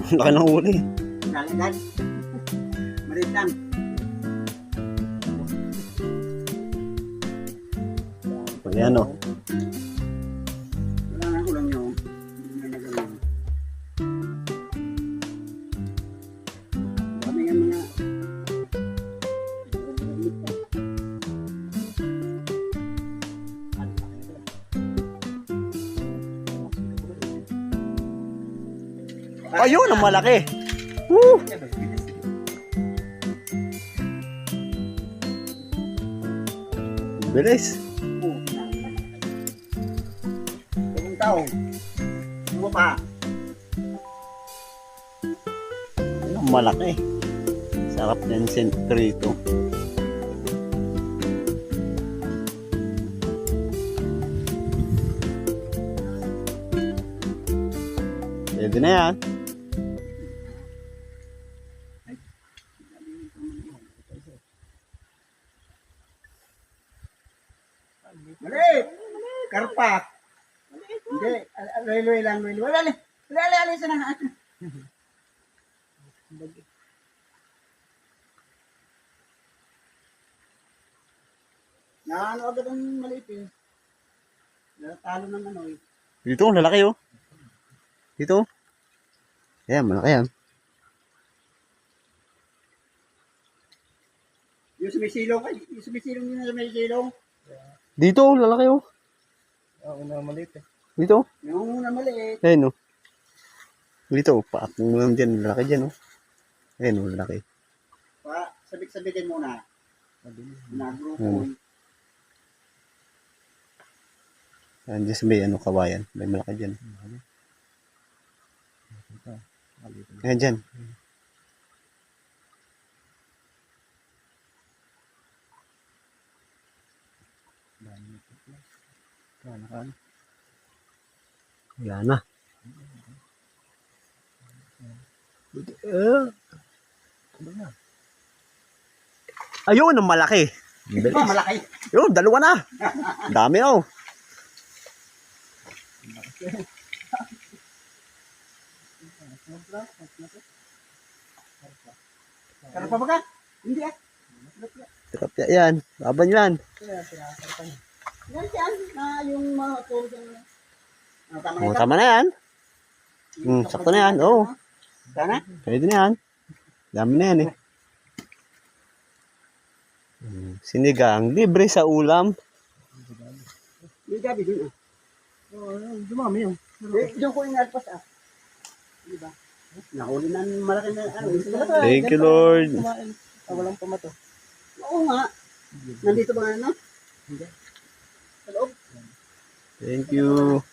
Laki ng huli. Daligan. Maliit lang. Ayan o. Wala na kulang yun. Hindi na nagalaw. Kami nga mga... Ayun, ang malaki. Woo! Bilis. Ibang tao. Ano pa? Ayun, ang malaki. Sarap ng sentrito. Pwede na yan. Maliit! Karpa! Hindi, loy-loy lang, loy-loy. Wala, alisin na. Ano agad ang maliit eh. Natalo ng ano eh. Dito, lalaki oh. Dito. Ayan, malaki yan. Yung sumisilong, yung sumisilong yun na sumisilong. Dito, lalaki oh. Oo, na maliit eh. Dito. Yung una maliit. Ayan oh. Dito, paatong mo lang dyan. Lalaki dyan oh. Ayan oh, lalaki. Pa, sabik-sabikin muna. Nagrupo. Ayan dyan sa may ano, kawayan. May malaki dyan. Ayan dyan. Yan na. Ayun, ang malaki. Ito, malaki. Yun, dalawa na. Dami oh. Karpa ba ka? Hindi ah. Tilapia yan. Laban yan. Yan yan, na yung mga tulog yung... Oh, tama na yan. Sakto na yan. Oo. Sana? Pwede na yan. Dami na yan eh. Sinigang. Libre sa ulam. May gabi dun ah. Oo, dumami yun. Diyan ko inalpas ah. Diba? Nahuli na malaki na ano. Thank you, Lord. Walang pamato. Oo nga. Nandito ba nga ano? Hindi. Sa loob. Thank you.